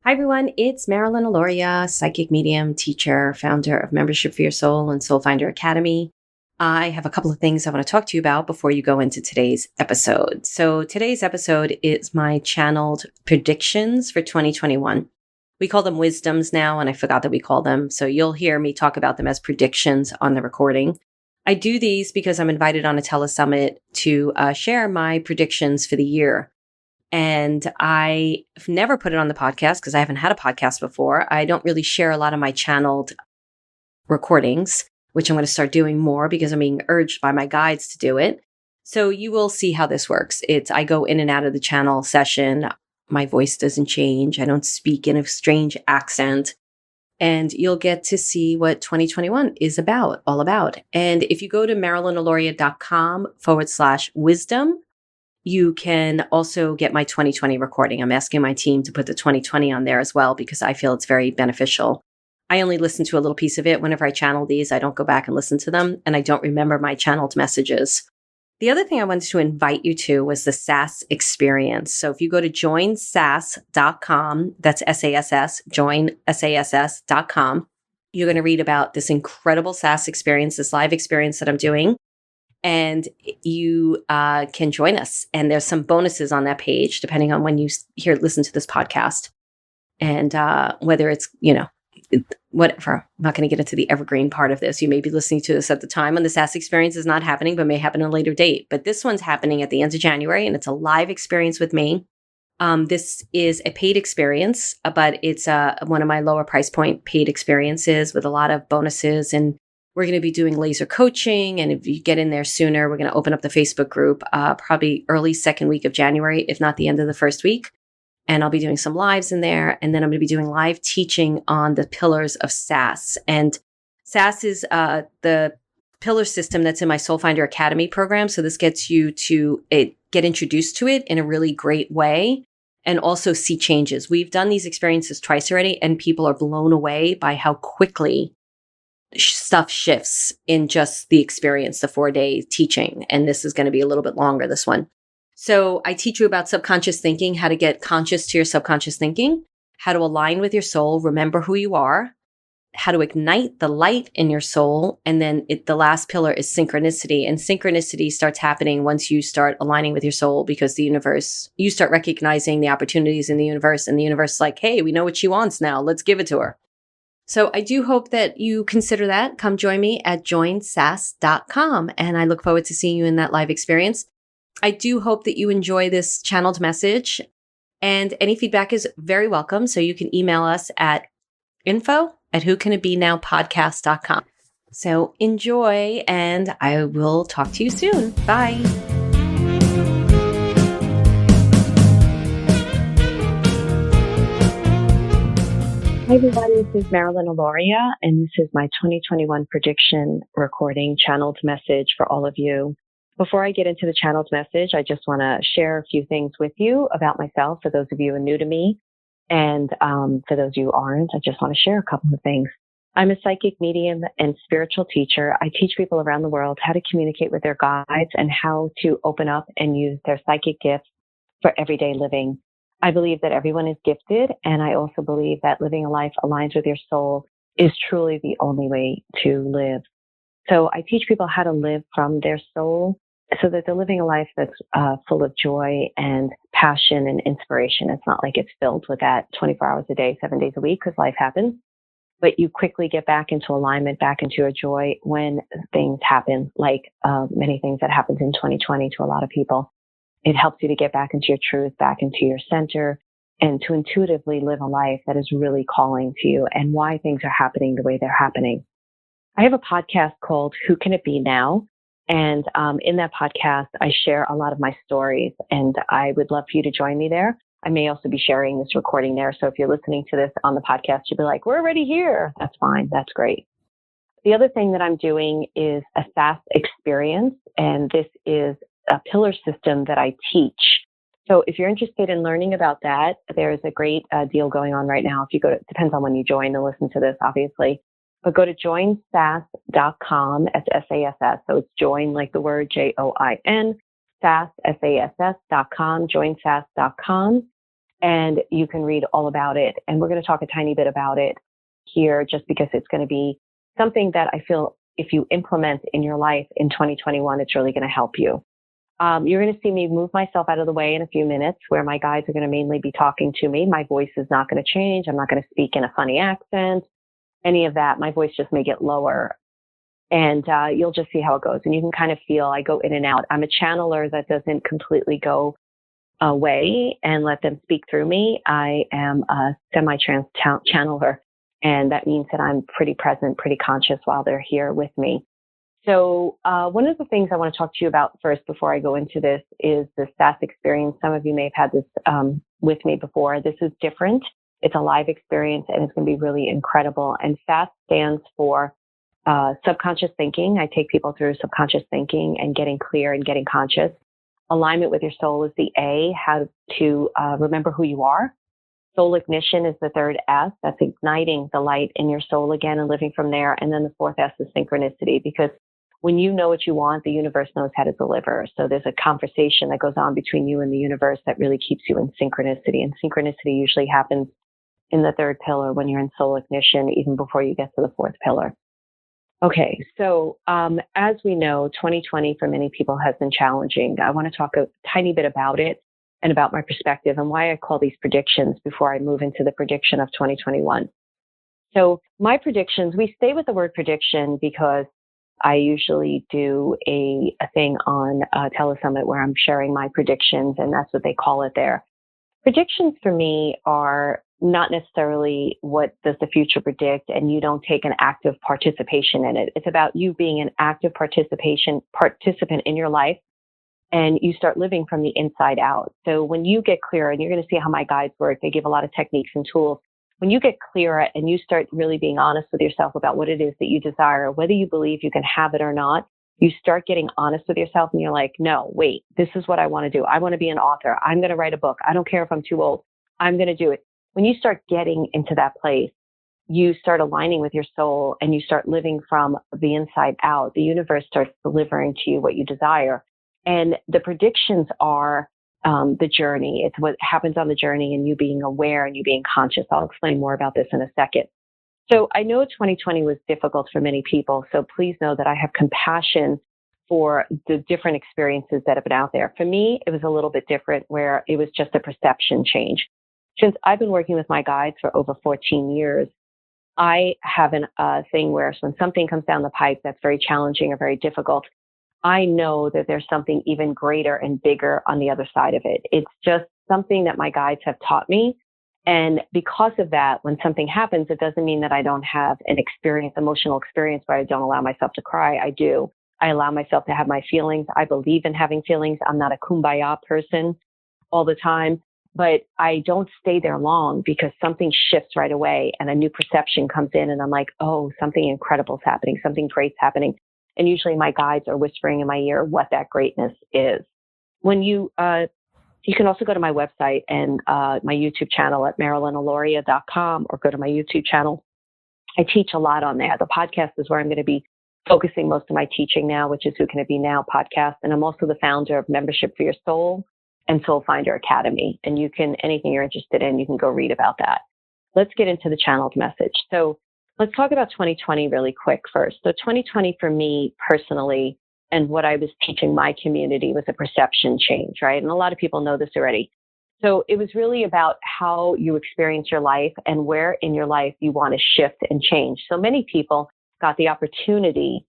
Hi, everyone. It's Marilyn Alauria, psychic medium, teacher, founder of Membership for Your Soul and Soul Finder Academy. I have a couple of things I want to talk to you about before you go into today's episode. So today's episode is my channeled predictions for 2021. We call them wisdoms now, and I forgot that we call them. So you'll hear me talk about them as predictions on the recording. I do these because I'm invited on a telesummit to share my predictions for the year. And I've never put it on the podcast because I haven't had a podcast before. I don't really share a lot of my channeled recordings, which I'm going to start doing more because I'm being urged by my guides to do it. So you will see how this works. I go in and out of the channel session. My voice doesn't change. I don't speak in a strange accent. And you'll get to see what 2021 is all about. And if you go to marilynalauria.com/wisdom, you can also get my 2020 recording. I'm asking my team to put the 2020 on there as well because I feel it's very beneficial. I only listen to a little piece of it. Whenever I channel these, I don't go back and listen to them, and I don't remember my channeled messages. The other thing I wanted to invite you to was the SASS experience. So if you go to joinsass.com, that's SASS, joinsass.com, you're going to read about this incredible SASS experience, this live experience that I'm doing. And you can join us. And there's some bonuses on that page, depending on when you listen to this podcast. And whether it's, whatever. I'm not going to get into the evergreen part of this. You may be listening to this at the time when the SASS experience is not happening, but may happen at a later date. But this one's happening at the end of January, and it's a live experience with me. This is a paid experience, but it's one of my lower price point paid experiences with a lot of bonuses, and we're going to be doing laser coaching. And if you get in there sooner, we're going to open up the Facebook group, probably early second week of January, if not the end of the first week. And I'll be doing some lives in there. And then I'm going to be doing live teaching on the pillars of SASS. And SASS is the pillar system that's in my Soul Finder Academy program. So this gets you to get introduced to it in a really great way and also see changes. We've done these experiences twice already, and people are blown away by how quickly stuff shifts in just the experience, the 4-day teaching. And this is going to be a little bit longer, this one. So I teach you about subconscious thinking, how to get conscious to your subconscious thinking, how to align with your soul, remember who you are, how to ignite the light in your soul. And then the last pillar is synchronicity. And synchronicity starts happening once you start aligning with your soul, because the universe, you start recognizing the opportunities in the universe, and the universe is like, hey, we know what she wants now. Let's give it to her. So I do hope that you consider that. Come join me at joinsass.com. And I look forward to seeing you in that live experience. I do hope that you enjoy this channeled message, and any feedback is very welcome. So you can email us at info@whocanitbenowpodcast.com. So enjoy, and I will talk to you soon. Bye. Hi, everybody. This is Marilyn Alauria, and this is my 2021 prediction recording channeled message for all of you. Before I get into the channeled message, I just want to share a few things with you about myself. For those of you who are new to me, and for those of you who aren't, I just want to share a couple of things. I'm a psychic medium and spiritual teacher. I teach people around the world how to communicate with their guides and how to open up and use their psychic gifts for everyday living. I believe that everyone is gifted, and I also believe that living a life aligned with your soul is truly the only way to live. So I teach people how to live from their soul so that they're living a life that's full of joy and passion and inspiration. It's not like it's filled with that 24 hours a day, 7 days a week, because life happens. But you quickly get back into alignment, back into your joy when things happen, like many things that happened in 2020 to a lot of people. It helps you to get back into your truth, back into your center, and to intuitively live a life that is really calling to you and why things are happening the way they're happening. I have a podcast called Who Can It Be Now? And in that podcast, I share a lot of my stories, and I would love for you to join me there. I may also be sharing this recording there. So if you're listening to this on the podcast, you'll be like, we're already here. That's fine. That's great. The other thing that I'm doing is a SASS experience, and this is a pillar system that I teach. So if you're interested in learning about that, there's a great deal going on right now. If you go to, depends on when you join and listen to this, obviously, but go to joinsass.com, that's SASS. So it's join like the word JOIN, SASS, SASS.com, joinsass.com. And you can read all about it. And we're going to talk a tiny bit about it here just because it's going to be something that I feel if you implement in your life in 2021, it's really going to help you. You're going to see me move myself out of the way in a few minutes where my guides are going to mainly be talking to me. My voice is not going to change. I'm not going to speak in a funny accent, any of that. My voice just may get lower. And you'll just see how it goes. And you can kind of feel I go in and out. I'm a channeler that doesn't completely go away and let them speak through me. I am a semi-trance channeler. And that means that I'm pretty present, pretty conscious while they're here with me. So one of the things I want to talk to you about first before I go into this is the SASS experience. Some of you may have had this with me before. This is different. It's a live experience and it's going to be really incredible. And SASS stands for subconscious thinking. I take people through subconscious thinking and getting clear and getting conscious. Alignment with your soul is the A, how to remember who you are. Soul ignition is the third S. That's igniting the light in your soul again and living from there. And then the fourth S is synchronicity, because when you know what you want, the universe knows how to deliver. So there's a conversation that goes on between you and the universe that really keeps you in synchronicity. And synchronicity usually happens in the third pillar when you're in soul ignition, even before you get to the fourth pillar. Okay, so as we know, 2020 for many people has been challenging. I want to talk a tiny bit about it and about my perspective and why I call these predictions before I move into the prediction of 2021. So my predictions, we stay with the word prediction because I usually do a thing on Telesummit where I'm sharing my predictions, and that's what they call it there. Predictions for me are not necessarily what does the future predict, and you don't take an active participation in it. It's about you being an active participant in your life, and you start living from the inside out. So when you get clearer, and you're going to see how my guides work, they give a lot of techniques and tools. When you get clearer and you start really being honest with yourself about what it is that you desire, whether you believe you can have it or not, you start getting honest with yourself and you're like, no, wait, this is what I want to do. I want to be an author. I'm going to write a book. I don't care if I'm too old. I'm going to do it. When you start getting into that place, you start aligning with your soul and you start living from the inside out. The universe starts delivering to you what you desire. And the predictions are the journey. It's what happens on the journey and you being aware and you being conscious. I'll explain more about this in a second. So I know 2020 was difficult for many people. So please know that I have compassion for the different experiences that have been out there. For me, it was a little bit different where it was just a perception change. Since I've been working with my guides for over 14 years, I have a thing where when something comes down the pipe that's very challenging or very difficult, I know that there's something even greater and bigger on the other side of it. It's just something that my guides have taught me. And because of that, when something happens, it doesn't mean that I don't have an emotional experience where I don't allow myself to cry. I do. I allow myself to have my feelings. I believe in having feelings. I'm not a kumbaya person all the time, but I don't stay there long because something shifts right away and a new perception comes in and I'm like, oh, something incredible is happening. Something great's happening. And usually my guides are whispering in my ear what that greatness is. When you can also go to my website and my YouTube channel at MarilynAlauria.com or go to my YouTube channel. I teach a lot on there. The podcast is where I'm going to be focusing most of my teaching now, which is Who Can It Be Now podcast. And I'm also the founder of Membership for Your Soul and Soul Finder Academy. And anything you're interested in, you can go read about that. Let's get into the channeled message. So let's talk about 2020 really quick first. So 2020 for me personally, and what I was teaching my community was a perception change, right? And a lot of people know this already. So it was really about how you experience your life and where in your life you want to shift and change. So many people got the opportunity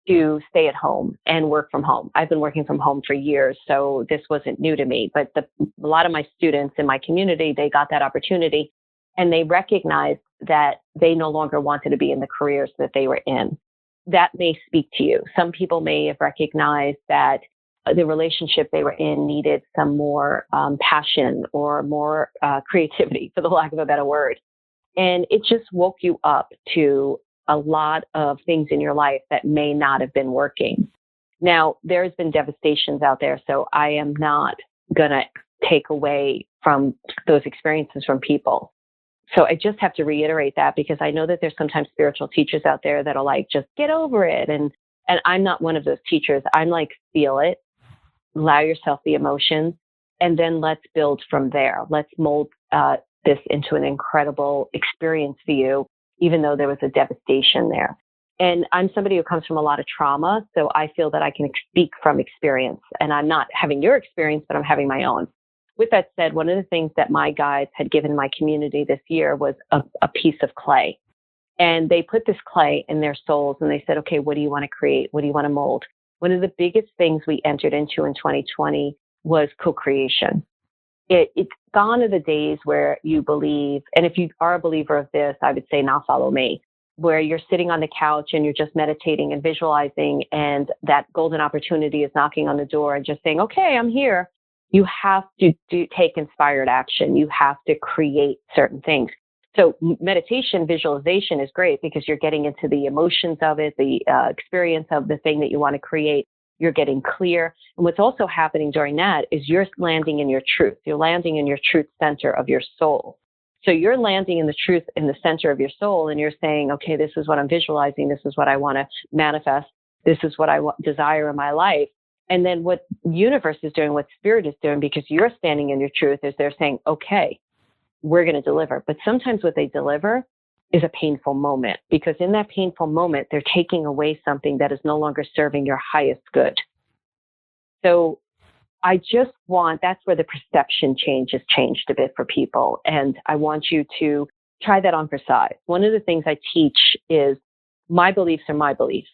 to stay at home and work from home. I've been working from home for years, so this wasn't new to me. But a lot of my students in my community, they got that opportunity and they recognized that they no longer wanted to be in the careers that they were in. That may speak to you. Some people may have recognized that the relationship they were in needed some more passion or more creativity, for the lack of a better word. And it just woke you up to a lot of things in your life that may not have been working. Now, there's been devastations out there, so I am not going to take away from those experiences from people. So I just have to reiterate that because I know that there's sometimes spiritual teachers out there that are like, just get over it. And I'm not one of those teachers. I'm like, feel it, allow yourself the emotions, And then let's build from there. Let's mold this into an incredible experience for you, even though there was a devastation there. And I'm somebody who comes from a lot of trauma, so I feel that I can speak from experience. And I'm not having your experience, but I'm having my own. With that said, one of the things that my guides had given my community this year was a piece of clay. And they put this clay in their souls and they said, okay, what do you want to create? What do you want to mold? One of the biggest things we entered into in 2020 was co-creation. It's gone are the days where you believe, and if you are a believer of this, I would say now follow me, where you're sitting on the couch and you're just meditating and visualizing, and that golden opportunity is knocking on the door and just saying, okay, I'm here. You have to take inspired action. You have to create certain things. So meditation, visualization is great because you're getting into the emotions of it, the experience of the thing that you want to create. You're getting clear. And what's also happening during that is you're landing in your truth. You're landing in your truth center of your soul. So you're landing in the truth in the center of your soul, and you're saying, okay, this is what I'm visualizing. This is what I want to manifest. This is what I desire in my life. And then what universe is doing, what spirit is doing, because you're standing in your truth, is they're saying, okay, we're going to deliver. But sometimes what they deliver is a painful moment, because in that painful moment, they're taking away something that is no longer serving your highest good. So I just that's where the perception change has changed a bit for people. And I want you to try that on for size. One of the things I teach is my beliefs are my beliefs.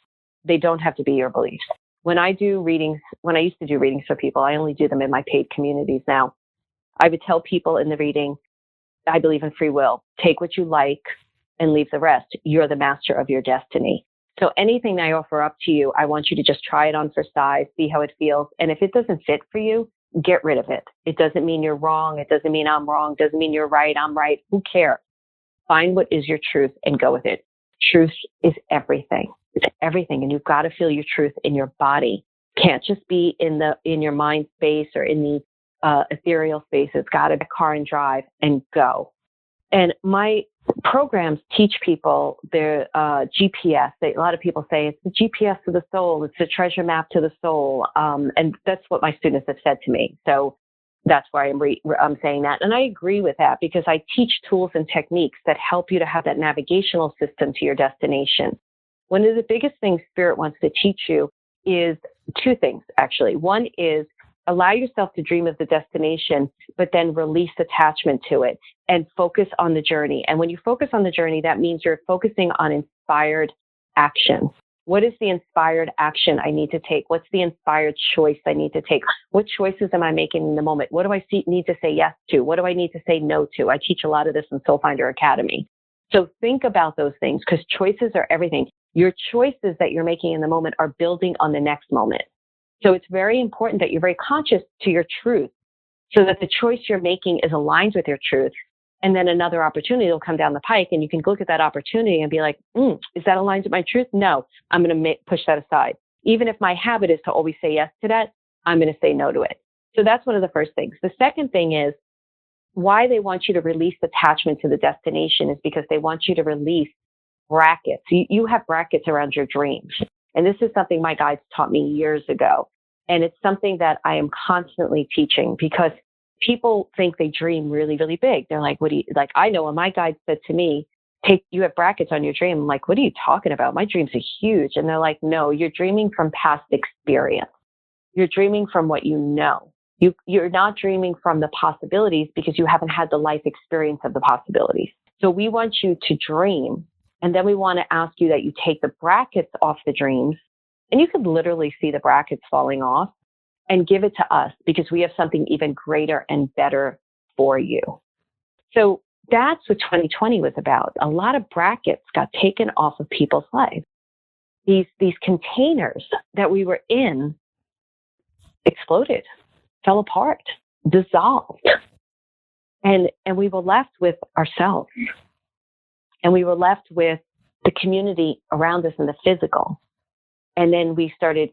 They don't have to be your beliefs. When I do readings, when I used to do readings for people, I only do them in my paid communities now. I would tell people in the reading, I believe in free will. Take what you like and leave the rest. You're the master of your destiny. So anything I offer up to you, I want you to just try it on for size, see how it feels. And if it doesn't fit for you, get rid of it. It doesn't mean you're wrong. It doesn't mean I'm wrong. It doesn't mean you're right. I'm right. Who cares? Find what is your truth and go with it. Truth is everything. It's everything. And you've got to feel your truth in your body. Can't just be in your mind space or in the ethereal space. It's got to be a car and drive and go. And my programs teach people their GPS. A lot of people say it's the GPS to the soul. It's the treasure map to the soul. And that's what my students have said to me. So that's why I'm saying that. And I agree with that because I teach tools and techniques that help you to have that navigational system to your destination. One of the biggest things Spirit wants to teach you is two things, actually. One is allow yourself to dream of the destination, but then release attachment to it and focus on the journey. And when you focus on the journey, that means you're focusing on inspired action. What is the inspired action I need to take? What's the inspired choice I need to take? What choices am I making in the moment? What do I need to say yes to? What do I need to say no to? I teach a lot of this in Soul Finder Academy. So think about those things because choices are everything. Your choices that you're making in the moment are building on the next moment. So it's very important that you're very conscious to your truth so that the choice you're making is aligned with your truth. And then another opportunity will come down the pike and you can look at that opportunity and be like, is that aligned with my truth? No, I'm going to push that aside. Even if my habit is to always say yes to that, I'm going to say no to it. So that's one of the first things. The second thing is why they want you to release attachment to the destination is because they want you to release brackets. You have brackets around your dreams. And this is something my guides taught me years ago. And it's something that I am constantly teaching because people think they dream really, really big. They're like, I know when my guide said to me, you have brackets on your dream. I'm like, what are you talking about? My dreams are huge. And they're like, no, you're dreaming from past experience. You're dreaming from what you know. You're not dreaming from the possibilities because you haven't had the life experience of the possibilities. So we want you to dream. And then we want to ask you that you take the brackets off the dreams, and you could literally see the brackets falling off, and give it to us because we have something even greater and better for you. So that's what 2020 was about. A lot of brackets got taken off of people's lives. These containers that we were in exploded, fell apart, dissolved. And we were left with ourselves. And we were left with the community around us in the physical. And then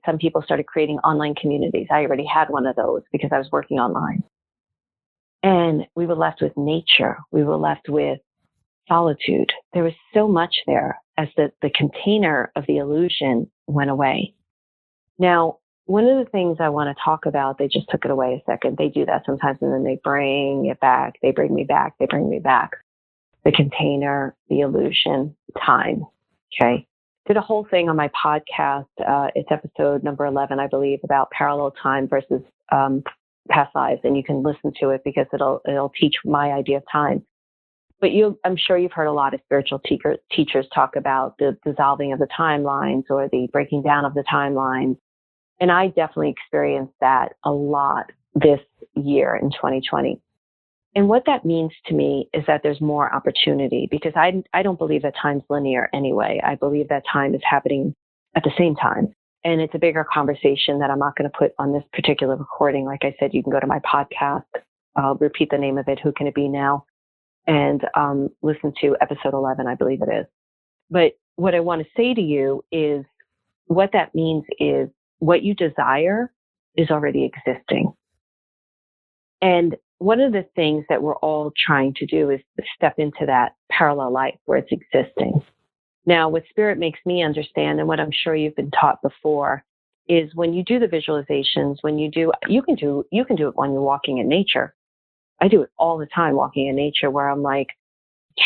some people started creating online communities. I already had one of those because I was working online. And we were left with nature. We were left with solitude. There was so much there as the container of the illusion went away. Now, one of the things I want to talk about, they just took it away a second. They do that sometimes, and then they bring it back. They bring me back. They bring me back. The container, the illusion, time. Okay. Did a whole thing on my podcast. It's episode number 11, I believe, about parallel time versus past lives. And you can listen to it because it'll teach my idea of time. But I'm sure you've heard a lot of spiritual teachers talk about the dissolving of the timelines or the breaking down of the timelines. And I definitely experienced that a lot this year in 2020. And what that means to me is that there's more opportunity, because I don't believe that time's linear anyway. I believe that time is happening at the same time. And it's a bigger conversation that I'm not going to put on this particular recording. Like I said, you can go to my podcast. I'll repeat the name of it, Who Can It Be Now? And listen to episode 11, I believe it is. But what I want to say to you is what that means is what you desire is already existing. And one of the things that we're all trying to do is step into that parallel life where it's existing. Now, what Spirit makes me understand, and what I'm sure you've been taught before, is when you do the visualizations, you can do it when you're walking in nature. I do it all the time walking in nature, where I'm like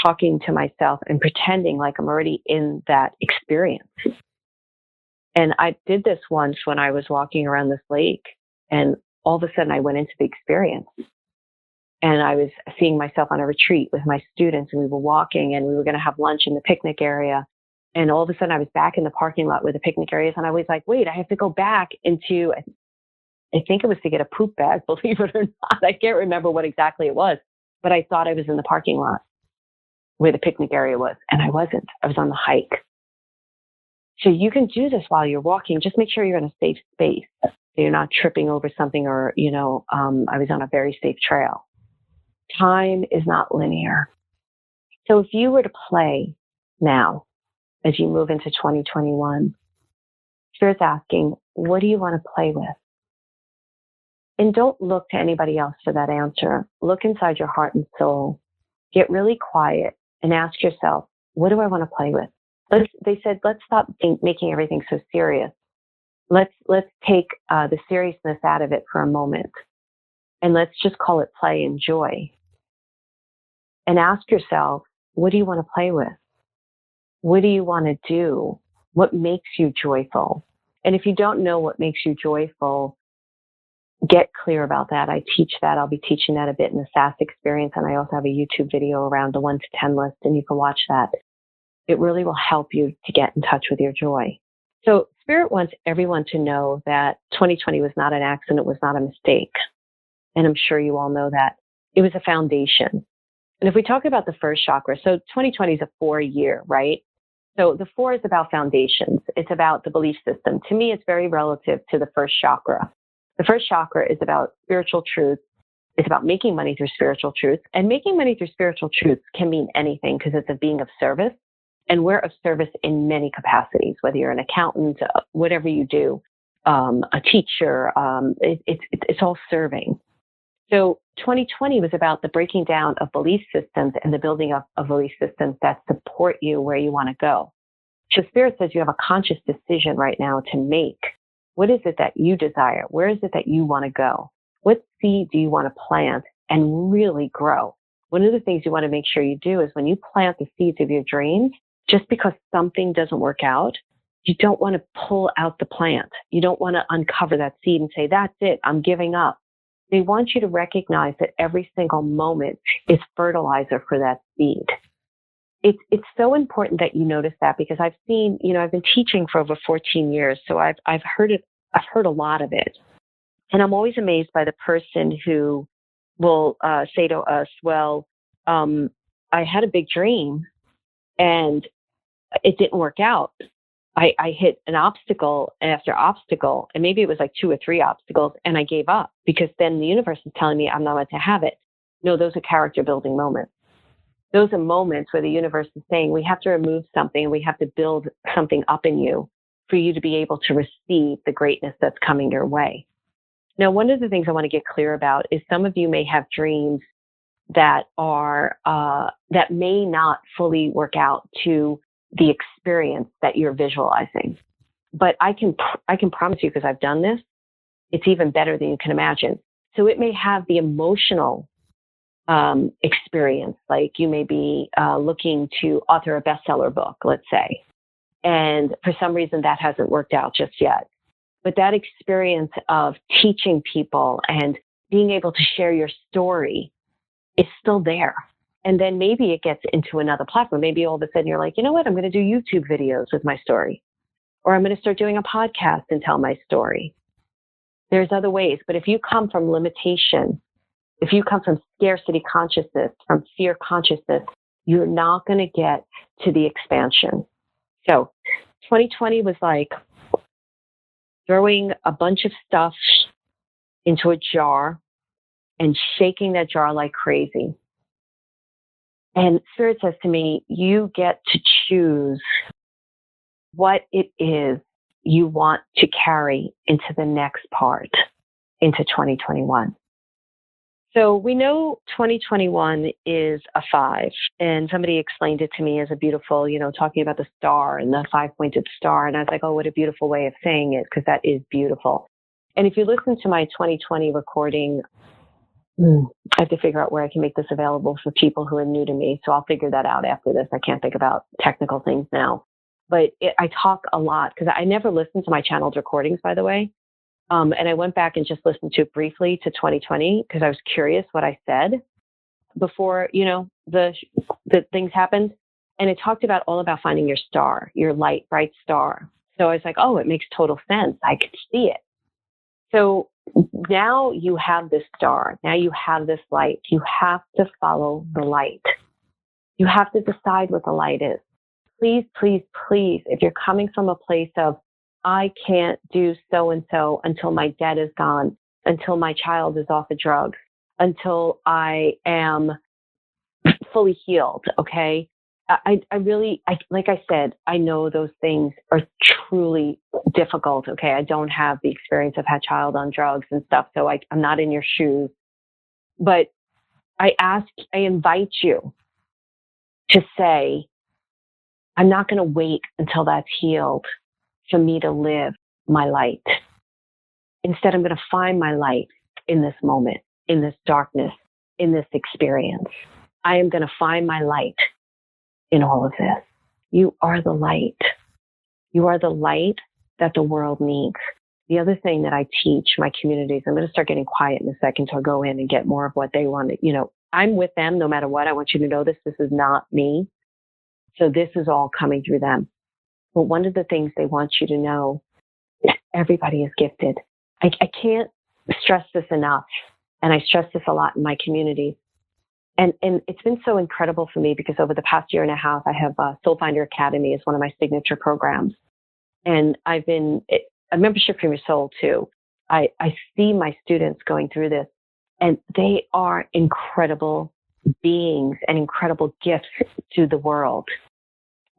talking to myself and pretending like I'm already in that experience. And I did this once when I was walking around this lake, and all of a sudden I went into the experience. And I was seeing myself on a retreat with my students, and we were walking, and we were going to have lunch in the picnic area. And all of a sudden I was back in the parking lot where the picnic area is. And I was like, wait, I have to go back into, I think it was to get a poop bag, believe it or not. I can't remember what exactly it was, but I thought I was in the parking lot where the picnic area was. And I wasn't. I was on the hike. So you can do this while you're walking. Just make sure you're in a safe space, so you're not tripping over something, or, I was on a very safe trail. Time is not linear. So if you were to play now, as you move into 2021, Spirit's asking, what do you want to play with? And don't look to anybody else for that answer. Look inside your heart and soul. Get really quiet and ask yourself, what do I want to play with? They said, let's stop making everything so serious. Let's take the seriousness out of it for a moment. And let's just call it play and joy. And ask yourself, what do you want to play with? What do you want to do? What makes you joyful? And if you don't know what makes you joyful, get clear about that. I teach that. I'll be teaching that a bit in the SASS experience. And I also have a YouTube video around the 1 to 10 list, and you can watch that. It really will help you to get in touch with your joy. So Spirit wants everyone to know that 2020 was not an accident. It was not a mistake. And I'm sure you all know that. It was a foundation. And if we talk about the first chakra, so 2020 is a 4-year, right? So the 4 is about foundations. It's about the belief system. To me, it's very relative to the first chakra. The first chakra is about spiritual truth. It's about making money through spiritual truth. And making money through spiritual truth can mean anything, because it's a being of service. And we're of service in many capacities, whether you're an accountant, whatever you do, a teacher, it's all serving. So 2020 was about the breaking down of belief systems and the building up of belief systems that support you where you want to go. So Spirit says you have a conscious decision right now to make. What is it that you desire? Where is it that you want to go? What seed do you want to plant and really grow? One of the things you want to make sure you do is when you plant the seeds of your dreams, just because something doesn't work out, you don't want to pull out the plant. You don't want to uncover that seed and say, that's it, I'm giving up. They want you to recognize that every single moment is fertilizer for that seed. It's so important that you notice that, because I've seen, I've been teaching for over 14 years, so I've heard it. I've heard a lot of it, and I'm always amazed by the person who will say to us, "Well, I had a big dream, and it didn't work out. I hit an obstacle after obstacle, and maybe it was like 2 or 3 obstacles, and I gave up because then the universe is telling me I'm not meant to have it." No, those are character building moments. Those are moments where the universe is saying we have to remove something, and we have to build something up in you for you to be able to receive the greatness that's coming your way. Now, one of the things I want to get clear about is some of you may have dreams that are that may not fully work out to the experience that you're visualizing. But I can promise you, because I've done this, it's even better than you can imagine. So it may have the emotional experience, like you may be looking to author a bestseller book, let's say, and for some reason that hasn't worked out just yet. But that experience of teaching people and being able to share your story is still there. And then maybe it gets into another platform. Maybe all of a sudden you're like, you know what, I'm going to do YouTube videos with my story, or I'm going to start doing a podcast and tell my story. There's other ways. But if you come from limitation, if you come from scarcity consciousness, from fear consciousness, you're not going to get to the expansion. So 2020 was like throwing a bunch of stuff into a jar and shaking that jar like crazy. And Spirit says to me, you get to choose what it is you want to carry into the next part, into 2021. So we know 2021 is a 5, and somebody explained it to me as a beautiful, talking about the star and the 5-pointed star. And I was like, oh, what a beautiful way of saying it, because that is beautiful. And if you listen to my 2020 recording, I have to figure out where I can make this available for people who are new to me. So I'll figure that out after this. I can't think about technical things now. But I talk a lot, because I never listened to my channeled recordings, by the way. And I went back and just listened to it briefly to 2020, because I was curious what I said before, the things happened. And it talked all about finding your star, your light, bright star. So I was like, oh, it makes total sense. I could see it. So now you have this star. Now you have this light. You have to follow the light. You have to decide what the light is. Please, please, please, if you're coming from a place of, I can't do so-and-so until my debt is gone, until my child is off of drugs, until I am fully healed, okay? I really, like I said, I know those things are truly difficult, okay? I don't have the experience of had child on drugs and stuff, so I'm not in your shoes. But I invite you to say, I'm not going to wait until that's healed for me to live my light. Instead, I'm going to find my light in this moment, in this darkness, in this experience. I am going to find my light in all of this. You are the light. You are the light that the world needs. The other thing that I teach my communities, I'm going to start getting quiet in a second to go in and get more of what they want. I'm with them no matter what. I want you to know this. This is not me. So this is all coming through them. But one of the things they want you to know is everybody is gifted. I can't stress this enough. And I stress this a lot in my community. And it's been so incredible for me, because over the past year and a half, I have Soul Finder Academy as one of my signature programs. And I've been a membership from your soul too. I see my students going through this, and they are incredible beings and incredible gifts to the world.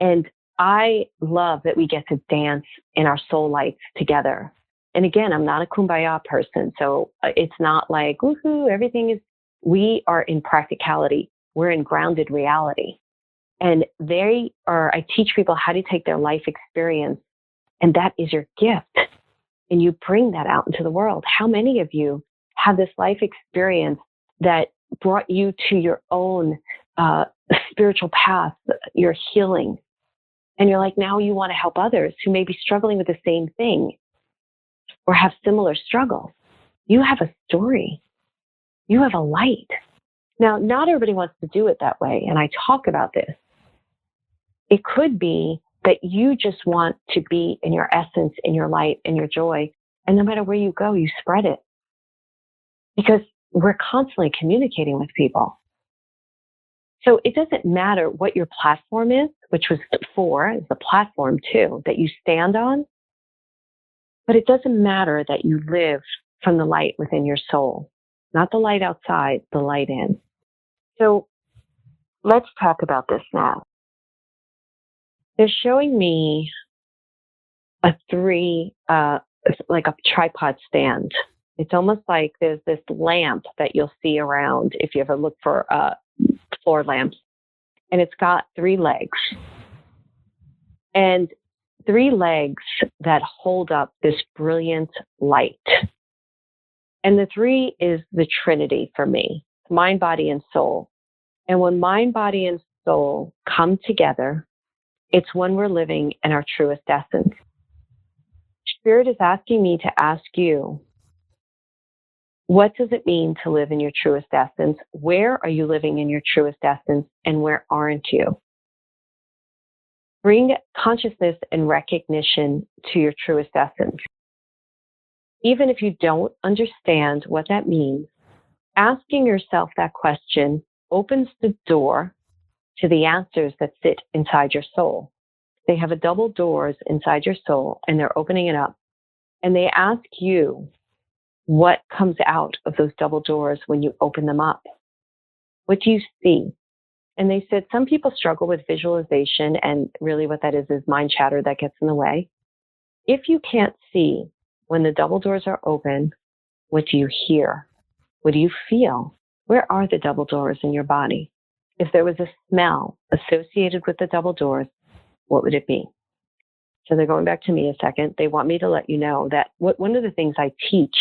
And I love that we get to dance in our soul lights together. And again, I'm not a kumbaya person. So it's not like, woohoo, we are in practicality. We're in grounded reality. And I teach people how to take their life experience, and that is your gift. And you bring that out into the world. How many of you have this life experience that brought you to your own spiritual path, your healing? And you're like, now you want to help others who may be struggling with the same thing or have similar struggles. You have a story. You have a light. Now, not everybody wants to do it that way, and I talk about this. It could be that you just want to be in your essence, in your light, in your joy, and no matter where you go, you spread it. Because we're constantly communicating with people. So it doesn't matter what your platform is, which was 4, is the platform too, that you stand on. But it doesn't matter that you live from the light within your soul. Not the light outside, the light in. So let's talk about this now. They're showing me a 3, like a tripod stand. It's almost like there's this lamp that you'll see around if you ever look for floor lamps. And it's got 3 legs. And 3 legs that hold up this brilliant light. And the three is the Trinity for me, mind, body, and soul. And when mind, body, and soul come together, it's when we're living in our truest essence. Spirit is asking me to ask you, what does it mean to live in your truest essence? Where are you living in your truest essence, and where aren't you? Bring consciousness and recognition to your truest essence. Even if you don't understand what that means, asking yourself that question opens the door to the answers that sit inside your soul. They have a double doors inside your soul, and they're opening it up. And they ask you what comes out of those double doors when you open them up. What do you see? And they said some people struggle with visualization, and really what that is mind chatter that gets in the way. If you can't see when the double doors are open, what do you hear? What do you feel? Where are the double doors in your body? If there was a smell associated with the double doors, what would it be? So they're going back to me a second. They want me to let you know that one of the things I teach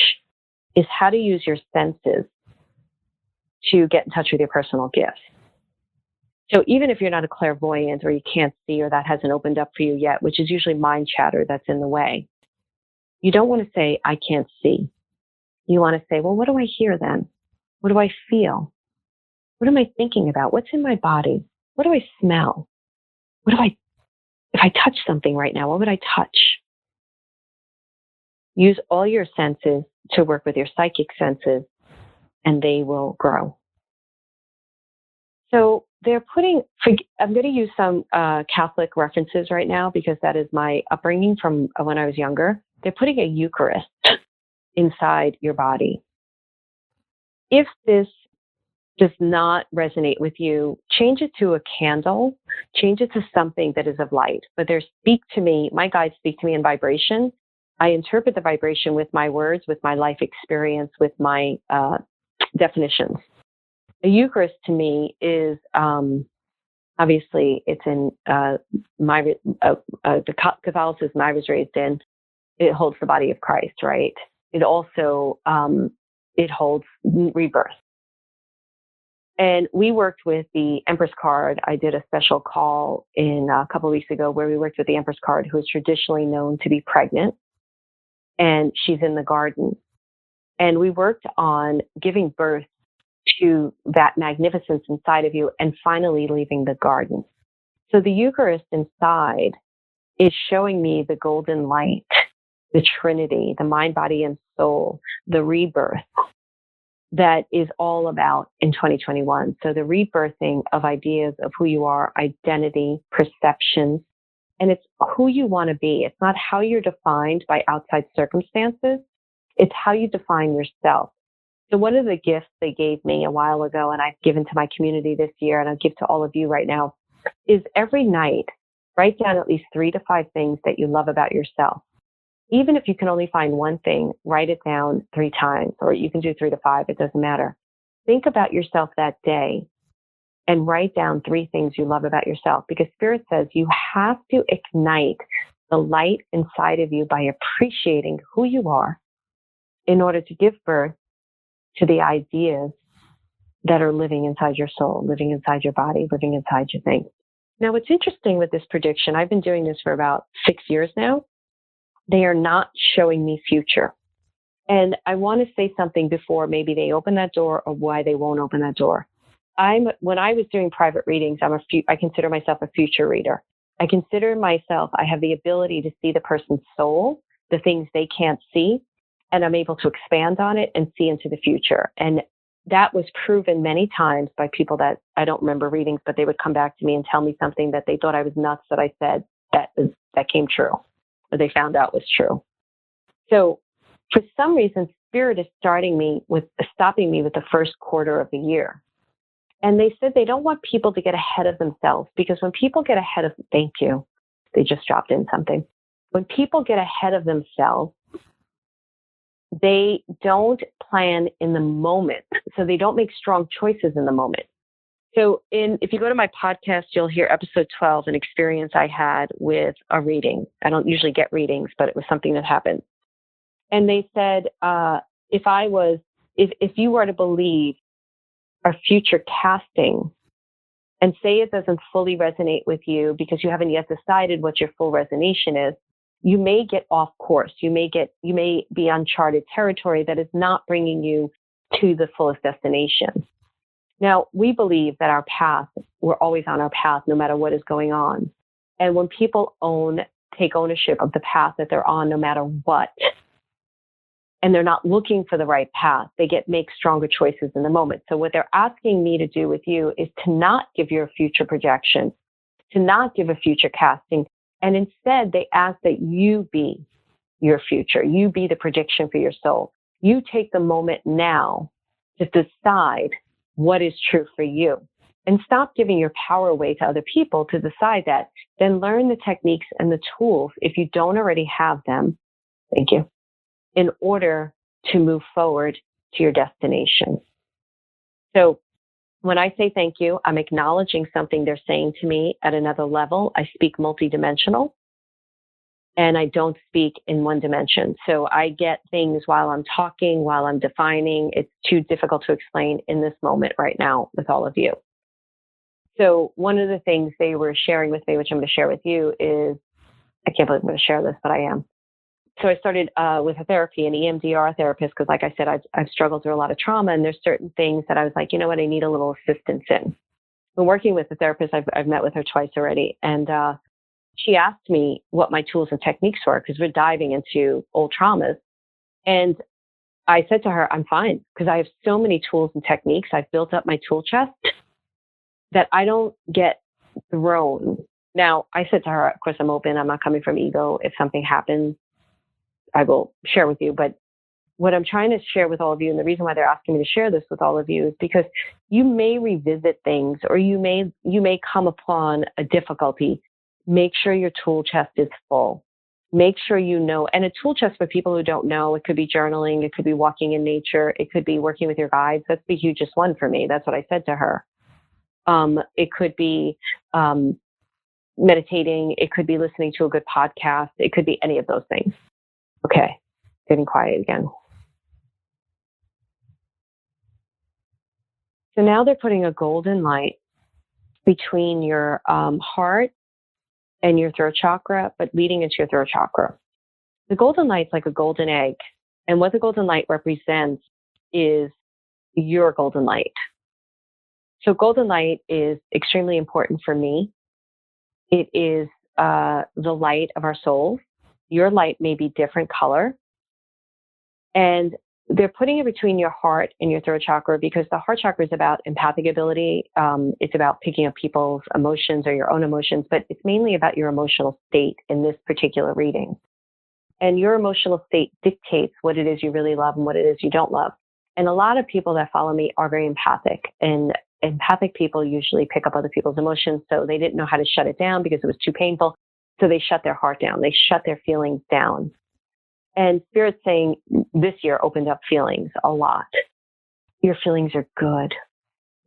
is how to use your senses to get in touch with your personal gifts. So even if you're not a clairvoyant, or you can't see, or that hasn't opened up for you yet, which is usually mind chatter that's in the way, you don't want to say, I can't see. You want to say, well, what do I hear then? What do I feel? What am I thinking about? What's in my body? What do I smell? If I touch something right now, what would I touch? Use all your senses to work with your psychic senses, and they will grow. So they're I'm going to use some Catholic references right now, because that is my upbringing from when I was younger. They're putting a Eucharist inside your body. If this does not resonate with you, change it to a candle, change it to something that is of light. But my guides speak to me in vibration. I interpret the vibration with my words, with my life experience, with my definitions. The Eucharist to me is, obviously, it's in the Catholicism I was raised in. It holds the body of Christ, right? It also, it holds rebirth. And we worked with the Empress card. I did a special call a couple of weeks ago where we worked with the Empress card, who is traditionally known to be pregnant. And she's in the garden. And we worked on giving birth to that magnificence inside of you and finally leaving the garden. So the Eucharist inside is showing me the golden light, the Trinity, the mind, body, and soul, the rebirth that is all about in 2021. So the rebirthing of ideas of who you are, identity, perceptions, and it's who you want to be. It's not how you're defined by outside circumstances. It's how you define yourself. So one of the gifts they gave me a while ago, and I've given to my community this year, and I'll give to all of you right now, is every night, write down at least 3 to 5 things that you love about yourself. Even if you can only find one thing, write it down 3 times, or you can do 3 to 5, it doesn't matter. Think about yourself that day and write down 3 things you love about yourself, because Spirit says you have to ignite the light inside of you by appreciating who you are in order to give birth to the ideas that are living inside your soul, living inside your body, living inside your thing. Now, what's interesting with this prediction, I've been doing this for about 6 years now. They are not showing me future. And I want to say something before maybe they open that door or why they won't open that door. When I was doing private readings, I consider myself a future reader. I have the ability to see the person's soul, the things they can't see, and I'm able to expand on it and see into the future. And that was proven many times by people that I don't remember readings, but they would come back to me and tell me something that they thought I was nuts that I said that came true, or they found out was true. So for some reason, Spirit is stopping me with the first quarter of the year. And they said they don't want people to get ahead of themselves, because when people get ahead of, thank you, they just dropped in something. When people get ahead of themselves, they don't plan in the moment. So they don't make strong choices in the moment. So if you go to my podcast, you'll hear episode 12, an experience I had with a reading. I don't usually get readings, but it was something that happened. And they said, if you were to believe our future casting and say it doesn't fully resonate with you because you haven't yet decided what your full resonation is, you may get off course. You may be uncharted territory that is not bringing you to the fullest destination. Now, we believe that our path, we're always on our path no matter what is going on. And when people take ownership of the path that they're on no matter what, and they're not looking for the right path, they make stronger choices in the moment. So what they're asking me to do with you is to not give your future projection, to not give a future casting, and instead they ask that you be your future. You be the prediction for your soul. You take the moment now to decide what is true for you. And stop giving your power away to other people to decide that. Then learn the techniques and the tools, if you don't already have them, thank you, in order to move forward to your destination. So when I say thank you, I'm acknowledging something they're saying to me at another level. I speak multidimensional, and I don't speak in one dimension. So I get things while I'm talking, while I'm defining. It's too difficult to explain in this moment right now with all of you. So one of the things they were sharing with me, which I'm going to share with you, is, I can't believe I'm going to share this, but I am. So I started with a therapy, an EMDR therapist, because like I said, I've struggled through a lot of trauma, and there's certain things that I was like, you know what, I need a little assistance in. When working with a therapist, I've met with her twice already, and she asked me what my tools and techniques were, because we're diving into old traumas. And I said to her, I'm fine, because I have so many tools and techniques. I've built up my tool chest that I don't get thrown. Now, I said to her, of course, I'm open. I'm not coming from ego. If something happens, I will share with you. But what I'm trying to share with all of you, and the reason why they're asking me to share this with all of you, is because you may revisit things, or you may come upon a difficulty. Make sure your tool chest is full. Make sure you know, and a tool chest for people who don't know, it could be journaling, it could be walking in nature, it could be working with your guides. That's the hugest one for me. That's what I said to her. It could be meditating. It could be listening to a good podcast. It could be any of those things. Okay, getting quiet again. So now they're putting a golden light between your heart and your throat chakra, but leading into your throat chakra. The golden light's like a golden egg. And what the golden light represents is your golden light. So golden light is extremely important for me. It is the light of our souls. Your light may be different color. And they're putting it between your heart and your throat chakra, because the heart chakra is about empathic ability. It's about picking up people's emotions or your own emotions, but it's mainly about your emotional state in this particular reading. And your emotional state dictates what it is you really love and what it is you don't love. And a lot of people that follow me are very empathic, and empathic people usually pick up other people's emotions. So they didn't know how to shut it down because it was too painful. So they shut their heart down. They shut their feelings down. And Spirit's saying this year opened up feelings a lot. Your feelings are good.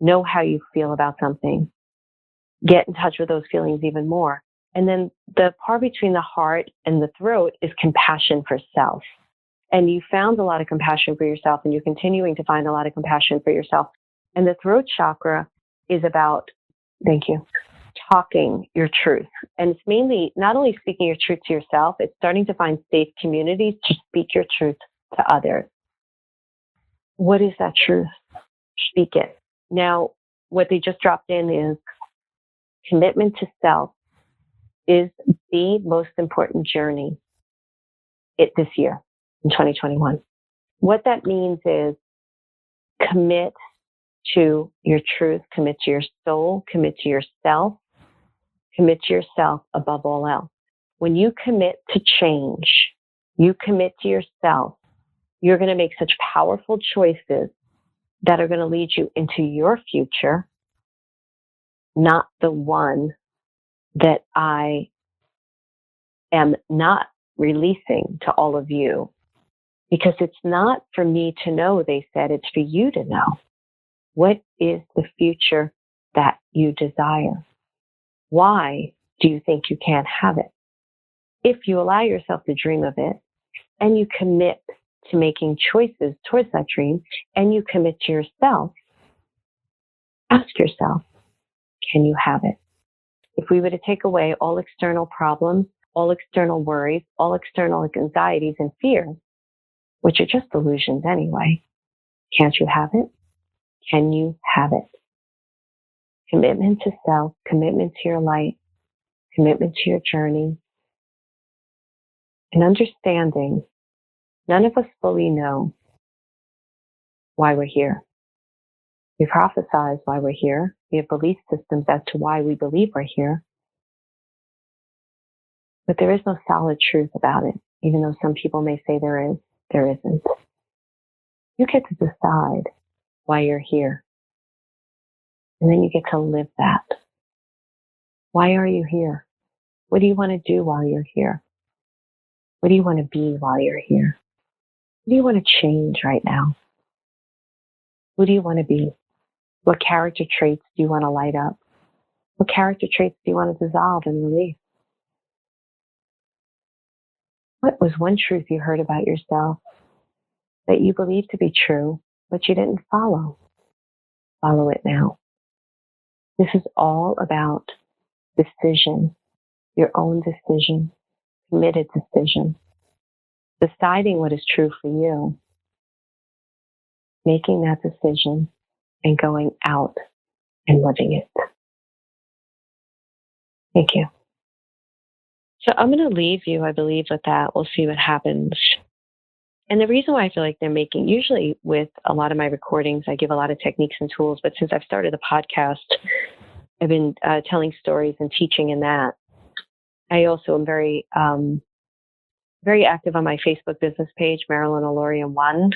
Know how you feel about something. Get in touch with those feelings even more. And then the part between the heart and the throat is compassion for self. And you found a lot of compassion for yourself, and you're continuing to find a lot of compassion for yourself. And the throat chakra is about, thank you, talking your truth. And it's mainly not only speaking your truth to yourself, it's starting to find safe communities to speak your truth to others. What is that truth? Speak it. Now, what they just dropped in is commitment to self is the most important journey this year in 2021. What that means is commit to your truth, commit to your soul, commit to yourself above all else. When you commit to change, you commit to yourself, you're going to make such powerful choices that are going to lead you into your future, not the one that I am not releasing to all of you. Because it's not for me to know, they said, it's for you to know. What is the future that you desire? Why do you think you can't have it? If you allow yourself to dream of it and you commit to making choices towards that dream, and you commit to yourself, ask yourself, can you have it? If we were to take away all external problems, all external worries, all external anxieties and fears, which are just illusions anyway, can't you have it? Can you have it? Commitment to self, commitment to your light, commitment to your journey, and understanding none of us fully know why we're here. We prophesize why we're here. We have belief systems as to why we believe we're here. But there is no solid truth about it, even though some people may say there is, there isn't. You get to decide why you're here. And then you get to live that. Why are you here? What do you want to do while you're here? What do you want to be while you're here? What do you want to change right now? Who do you want to be? What character traits do you want to light up? What character traits do you want to dissolve and release? What was one truth you heard about yourself that you believed to be true, but you didn't follow? Follow it now. This is all about decision, your own decision, committed decision, deciding what is true for you, making that decision, and going out and living it. Thank you. So I'm going to leave you, I believe, with that. We'll see what happens. And the reason why I feel like they're making, usually with a lot of my recordings, I give a lot of techniques and tools, but since I've started the podcast, I've been telling stories and teaching in that. I also am very active on my Facebook business page, Marilyn, Alauria 1.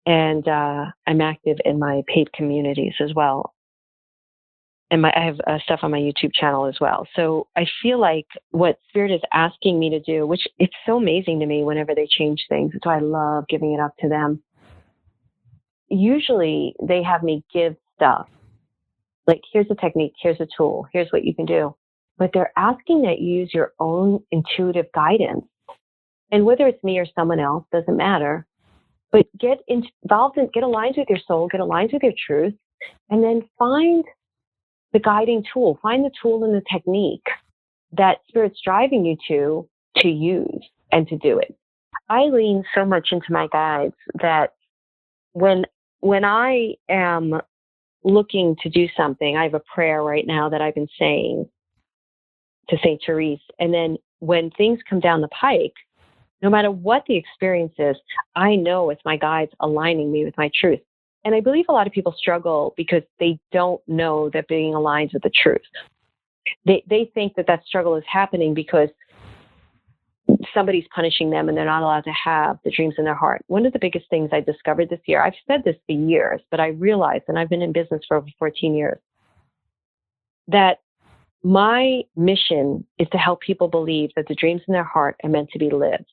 And I'm active in my paid communities as well. And I have stuff on my YouTube channel as well. So I feel like what Spirit is asking me to do, which it's so amazing to me whenever they change things. So I love giving it up to them. Usually they have me give stuff. Like, here's a technique, here's a tool, here's what you can do. But they're asking that you use your own intuitive guidance. And whether it's me or someone else, doesn't matter. But get involved and get aligned with your soul, get aligned with your truth, and then find the guiding tool, find the tool and the technique that Spirit's driving you to use and to do it. I lean so much into my guides that when I am looking to do something, I have a prayer right now that I've been saying to St. Therese. And then when things come down the pike, no matter what the experience is, I know it's my guides aligning me with my truth. And I believe a lot of people struggle because they don't know that being aligned with the truth. They think that struggle is happening because somebody's punishing them and they're not allowed to have the dreams in their heart. One of the biggest things I discovered this year, I've said this for years, but I realized, and I've been in business for over 14 years, that my mission is to help people believe that the dreams in their heart are meant to be lived.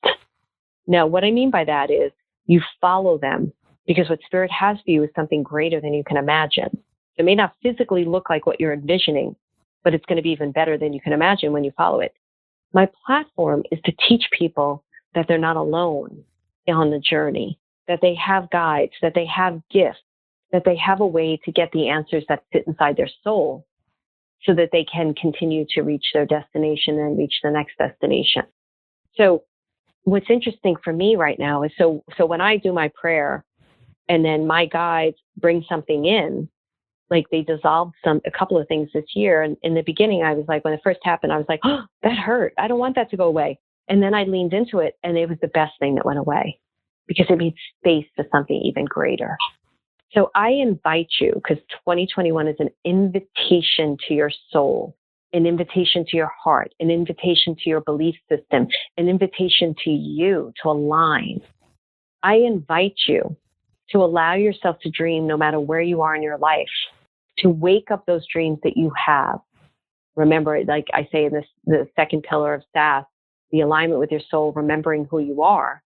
Now, what I mean by that is you follow them because what Spirit has for you is something greater than you can imagine. It may not physically look like what you're envisioning, but it's going to be even better than you can imagine when you follow it. My platform is to teach people that they're not alone on the journey, that they have guides, that they have gifts, that they have a way to get the answers that sit inside their soul so that they can continue to reach their destination and reach the next destination. So what's interesting for me right now is so when I do my prayer and then my guides bring something in, like they dissolved a couple of things this year. And in the beginning, I was like, when it first happened, I was like, oh, that hurt. I don't want that to go away. And then I leaned into it and it was the best thing that went away because it made space for something even greater. So I invite you, because 2021 is an invitation to your soul, an invitation to your heart, an invitation to your belief system, an invitation to you to align. I invite you to allow yourself to dream no matter where you are in your life, to wake up those dreams that you have. Remember, like I say in the second pillar of SASS, the alignment with your soul, remembering who you are.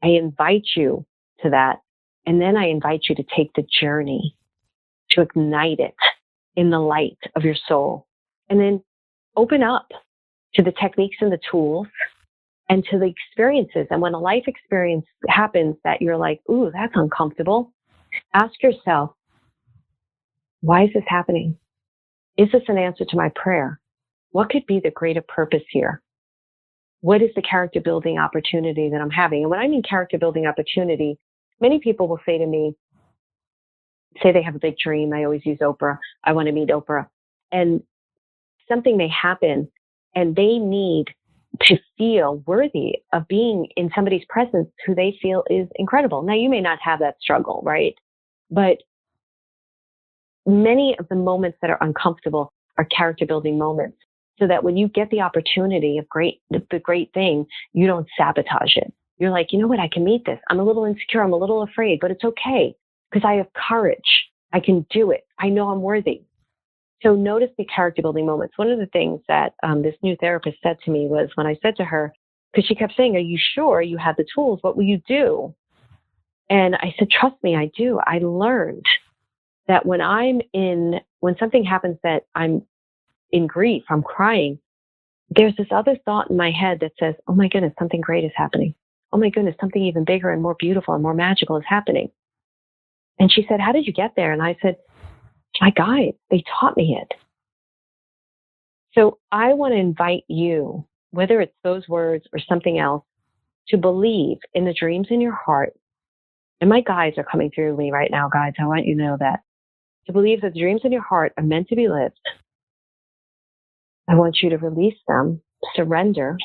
I invite you to that. And then I invite you to take the journey, to ignite it in the light of your soul. And then open up to the techniques and the tools and to the experiences. And when a life experience happens that you're like, ooh, that's uncomfortable, ask yourself, why is this happening? Is this an answer to my prayer? What could be the greater purpose here? What is the character building opportunity that I'm having? And when I mean character building opportunity, many people will say to me, say they have a big dream. I always use Oprah. I want to meet Oprah. And something may happen and they need to feel worthy of being in somebody's presence who they feel is incredible. Now, you may not have that struggle, right? But many of the moments that are uncomfortable are character building moments, so that when you get the opportunity of the great thing, you don't sabotage it. You're like, you know what? I can meet this. I'm a little insecure. I'm a little afraid, but it's okay because I have courage. I can do it. I know I'm worthy. So notice the character building moments. One of the things that this new therapist said to me was when I said to her, because she kept saying, are you sure you have the tools? What will you do? And I said, trust me, I do. I learned that when something happens that I'm in grief, I'm crying, there's this other thought in my head that says, oh my goodness, something great is happening. Oh my goodness, something even bigger and more beautiful and more magical is happening. And she said, how did you get there? And I said, my guides, they taught me it. So I want to invite you, whether it's those words or something else, to believe in the dreams in your heart. And my guides are coming through me right now, guides. I want you to know that. To believe that the dreams in your heart are meant to be lived. I want you to release them, surrender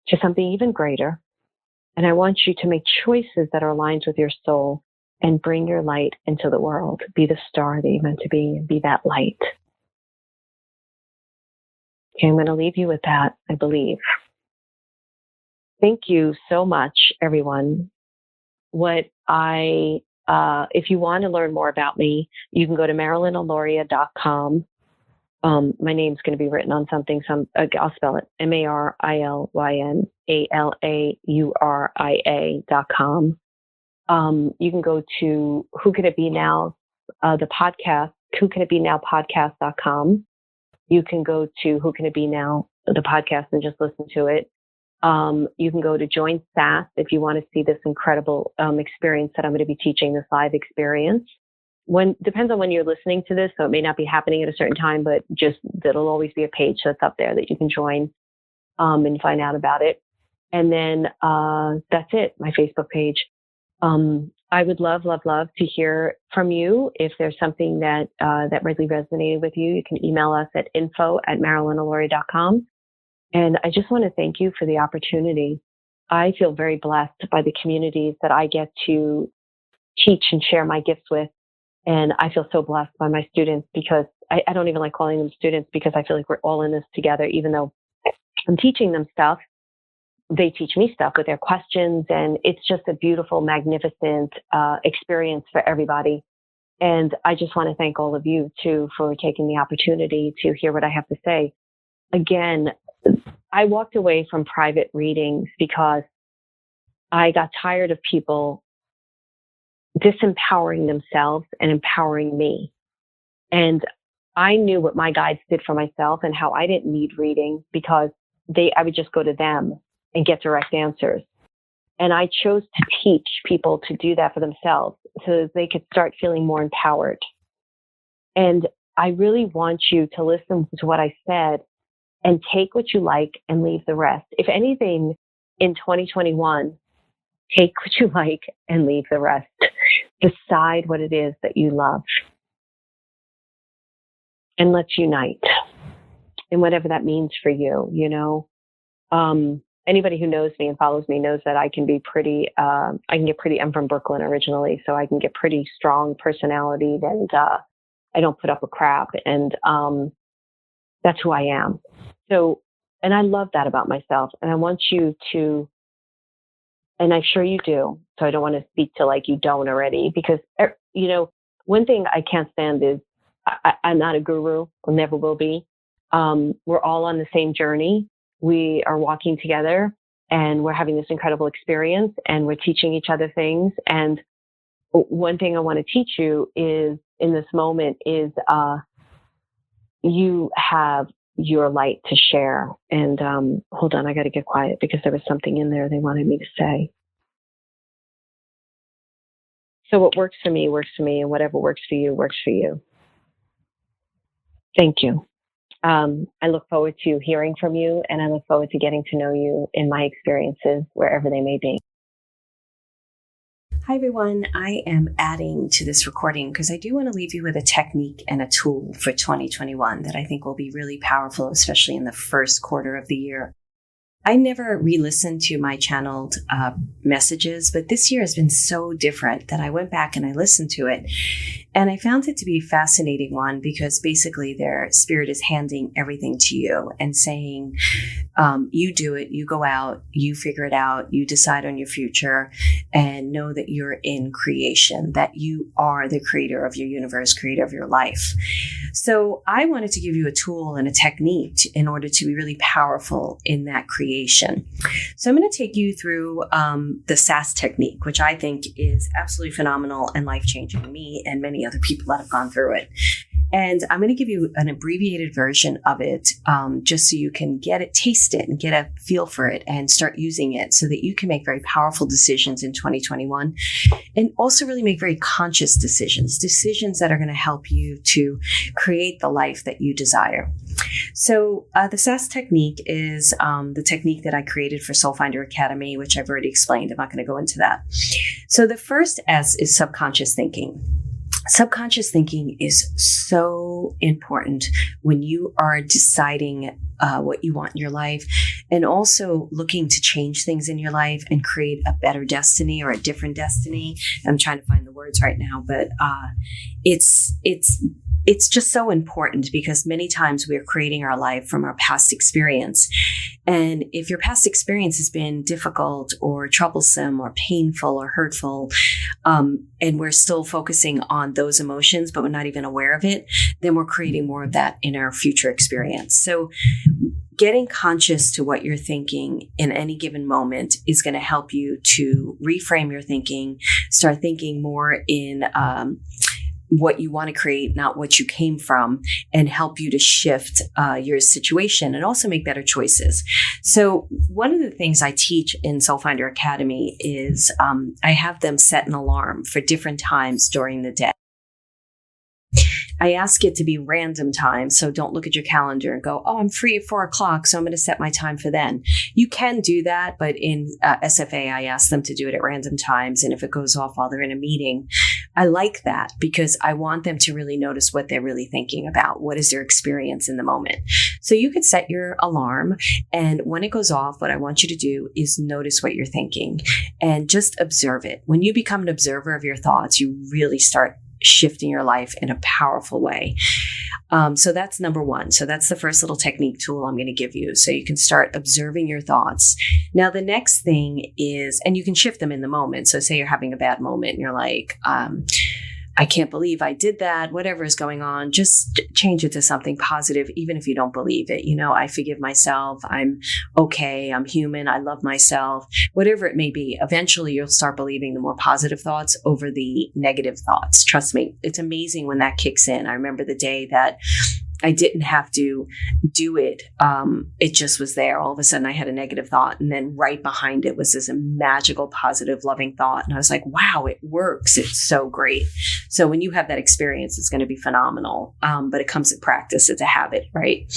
to something even greater. And I want you to make choices that are aligned with your soul and bring your light into the world. Be the star that you're meant to be and be that light. Okay, I'm going to leave you with that, I believe. Thank you so much, everyone. If you want to learn more about me, you can go to MarilynAlauria.com. My name's going to be written on something. I'll spell it MarilynAlauria.com. You can go to Who Can It Be Now, the podcast, whocanitbenowpodcast.com. You can go to Who Can It Be Now, the podcast, and just listen to it. You can go to Join SASS if you want to see this incredible experience that I'm going to be teaching, this live experience. Depends on when you're listening to this, so it may not be happening at a certain time, but just there'll always be a page that's up there that you can join and find out about it. And then that's it, my Facebook page. I would love to hear from you. If there's something that really resonated with you, you can email us at info@MarilynAlauria.com. And I just want to thank you for the opportunity. I feel very blessed by the communities that I get to teach and share my gifts with. And I feel so blessed by my students, because I don't even like calling them students, because I feel like we're all in this together. Even though I'm teaching them stuff, they teach me stuff with their questions. And it's just a beautiful, magnificent experience for everybody. And I just want to thank all of you, too, for taking the opportunity to hear what I have to say. Again, I walked away from private readings because I got tired of people disempowering themselves and empowering me. And I knew what my guides did for myself and how I didn't need reading, because I would just go to them and get direct answers. And I chose to teach people to do that for themselves so that they could start feeling more empowered. And I really want you to listen to what I said and take what you like and leave the rest. If anything, in 2021, take what you like and leave the rest. Decide what it is that you love. And let's unite. And whatever that means for you, you know. Anybody who knows me and follows me knows that I can get pretty, I'm from Brooklyn originally, so I can get pretty strong personality, and I don't put up with crap. And that's who I am. So, and I love that about myself. And I want you to, and I'm sure you do, so I don't want to speak to like you don't already, because, you know, one thing I can't stand is I'm not a guru, or never will be. We're all on the same journey. We are walking together, and we're having this incredible experience, and we're teaching each other things. And one thing I want to teach you is, in this moment, is you have your light to share. And hold on, I got to get quiet because there was something in there they wanted me to say. So what works for me, and whatever works for you, works for you. Thank you. I look forward to hearing from you, and I look forward to getting to know you in my experiences, wherever they may be. Hi, everyone. I am adding to this recording because I do want to leave you with a technique and a tool for 2021 that I think will be really powerful, especially in the first quarter of the year. I never re-listened to my channeled messages, but this year has been so different that I went back and I listened to it. And I found it to be a fascinating one because basically their spirit is handing everything to you and saying, you do it, you go out, you figure it out, you decide on your future, and know that you're in creation, that you are the creator of your universe, creator of your life. So I wanted to give you a tool and a technique in order to be really powerful in that creation. So I'm going to take you through the SASS technique, which I think is absolutely phenomenal and life-changing to me and many other people that have gone through it. And I'm going to give you an abbreviated version of it just so you can get it, taste it, and get a feel for it and start using it so that you can make very powerful decisions in 2021 and also really make very conscious decisions that are going to help you to create the life that you desire. So the SASS technique is the technique that I created for Soul Finder Academy, which I've already explained. I'm not going to go into that. So the first S is subconscious thinking. Subconscious thinking is so important when you are deciding what you want in your life and also looking to change things in your life and create a better destiny or a different destiny. I'm trying to find the words right now, but it's just so important because many times we are creating our life from our past experience. And if your past experience has been difficult or troublesome or painful or hurtful, and we're still focusing on those emotions, but we're not even aware of it, then we're creating more of that in our future experience. So getting conscious to what you're thinking in any given moment is going to help you to reframe your thinking, start thinking more in what you want to create, not what you came from, and help you to shift your situation and also make better choices. So one of the things I teach in Soul Finder Academy is I have them set an alarm for different times during the day. I ask it to be random time. So don't look at your calendar and go, oh, I'm free at 4:00. So I'm going to set my time for then. You can do that. But in SFA, I ask them to do it at random times. And if it goes off while they're in a meeting, I like that because I want them to really notice what they're really thinking about. What is their experience in the moment? So you could set your alarm. And when it goes off, what I want you to do is notice what you're thinking and just observe it. When you become an observer of your thoughts, you really start shifting your life in a powerful way. So that's number one. So that's the first little technique tool I'm going to give you. So you can start observing your thoughts. Now, the next thing is, and you can shift them in the moment. So say you're having a bad moment and you're like, I can't believe I did that. Whatever is going on, just change it to something positive, even if you don't believe it. You know, I forgive myself. I'm okay. I'm human. I love myself. Whatever it may be, eventually you'll start believing the more positive thoughts over the negative thoughts. Trust me, it's amazing when that kicks in. I remember the day that I didn't have to do it. It just was there. All of a sudden I had a negative thought. And then right behind it was this magical, positive, loving thought. And I was like, wow, it works. It's so great. So when you have that experience, it's going to be phenomenal. But it comes with practice. It's a habit, right?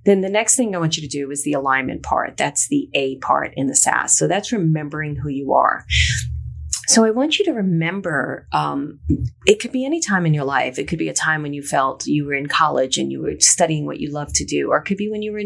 Then the next thing I want you to do is the alignment part. That's the A part in the SASS. So that's remembering who you are. So I want you to remember, it could be any time in your life. It could be a time when you felt you were in college and you were studying what you love to do, or it could be when you were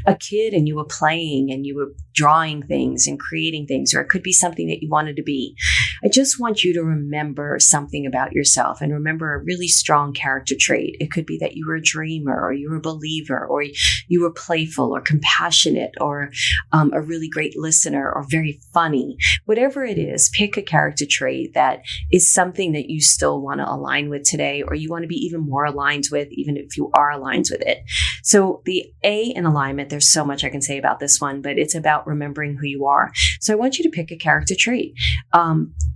a kid and you were playing and you were drawing things and creating things, or it could be something that you wanted to be. I just want you to remember something about yourself and remember a really strong character trait. It could be that you were a dreamer, or you were a believer, or you were playful or compassionate, or a really great listener, or very funny. Whatever it is, pick a character trait that is something that you still want to align with today, or you want to be even more aligned with, even if you are aligned with it. So the A in alignment, there's so much I can say about this one, but it's about remembering who you are. So I want you to pick a character trait.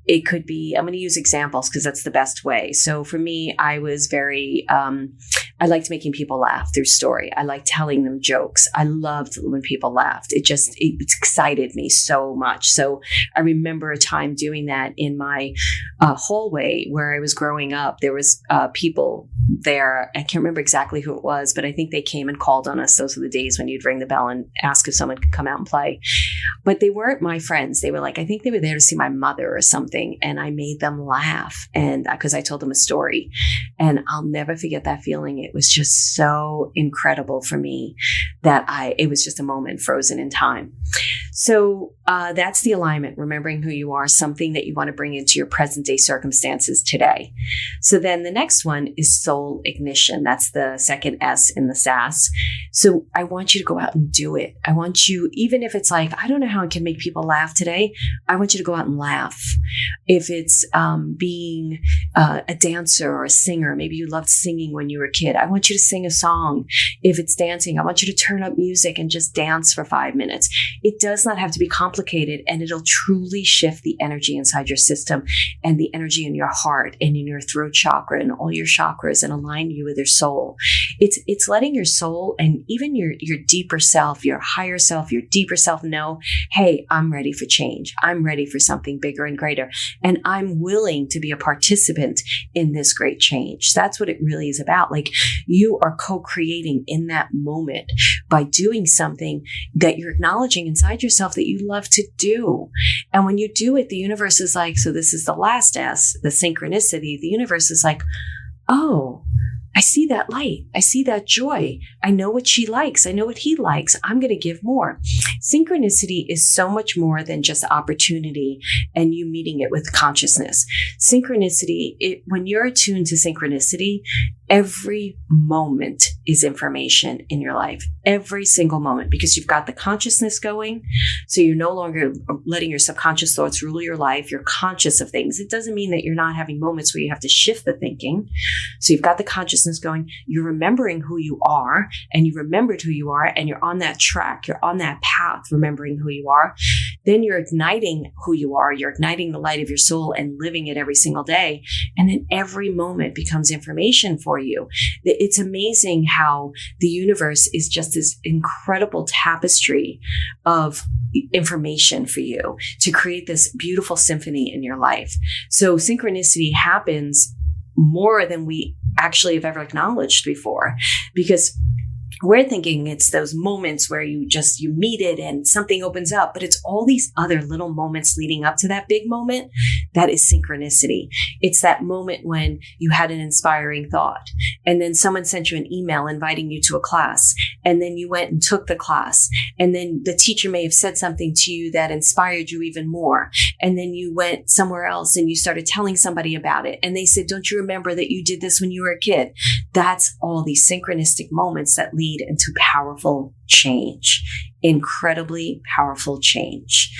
it could be, I'm going to use examples because that's the best way. So for me, I was very, I liked making people laugh through story. I liked telling them jokes. I loved when people laughed. It excited me so much. So I remember a time doing that in my hallway where I was growing up. There was people there. I can't remember exactly who it was, but I think they came and called on us. Those were the days when you'd ring the bell and ask if someone could come out and play. But they weren't my friends. They were like, I think they were there to see my mother or something. And I made them laugh. And because I told them a story, and I'll never forget that feeling. It was just so incredible for me that it was just a moment frozen in time. So that's the alignment, remembering who you are, something that you want to bring into your present day circumstances today. So then the next one is soul ignition. That's the second S in the SASS. So I want you to go out and do it. I want you, even if it's like, I don't know how I can make people laugh today, I want you to go out and laugh. If it's being a dancer or a singer, maybe you loved singing when you were a kid, I want you to sing a song. If it's dancing, I want you to turn up music and just dance for 5 minutes. It does not have to be complicated, and it'll truly shift the energy inside your system and the energy in your heart and in your throat chakra and all your chakras, and align you with your soul. It's letting your soul and even your deeper self, your higher self, your deeper self know, hey, I'm ready for change. I'm ready for something bigger and greater. And I'm willing to be a participant in this great change. That's what it really is about. Like, you are co-creating in that moment by doing something that you're acknowledging inside yourself that you love to do. And when you do it, the universe is like, so this is the last S, the synchronicity. The universe is like, oh, I see that light. I see that joy. I know what she likes. I know what he likes. I'm going to give more. Synchronicity is so much more than just opportunity and you meeting it with consciousness. Synchronicity, when you're attuned to synchronicity, every moment is information in your life. Every single moment, because you've got the consciousness going. So you're no longer letting your subconscious thoughts rule your life. You're conscious of things. It doesn't mean that you're not having moments where you have to shift the thinking. So you've got the consciousness going. You're remembering who you are, and you remembered who you are, and you're on that track. You're on that path, remembering who you are. Then you're igniting who you are. You're igniting the light of your soul and living it every single day. And then every moment becomes information for you. It's amazing how the universe is just this incredible tapestry of information for you to create this beautiful symphony in your life. So synchronicity happens more than we actually have ever acknowledged before, because we're thinking it's those moments where you meet it and something opens up, but it's all these other little moments leading up to that big moment. That is synchronicity. It's that moment when you had an inspiring thought, and then someone sent you an email inviting you to a class, and then you went and took the class, and then the teacher may have said something to you that inspired you even more. And then you went somewhere else and you started telling somebody about it, and they said, don't you remember that you did this when you were a kid? That's all these synchronistic moments that lead into powerful change, incredibly powerful change.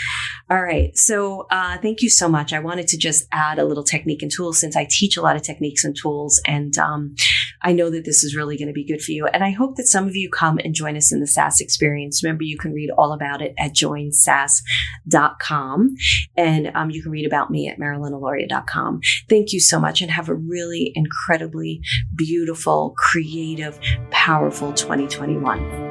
All right. So thank you so much. I wanted to just add a little technique and tools, since I teach a lot of techniques and tools. And I know that this is really going to be good for you. And I hope that some of you come and join us in the SASS experience. Remember, you can read all about it at joinsass.com. And you can read about me at MarilynAlauria.com. Thank you so much, and have a really incredibly beautiful, creative, powerful 2021.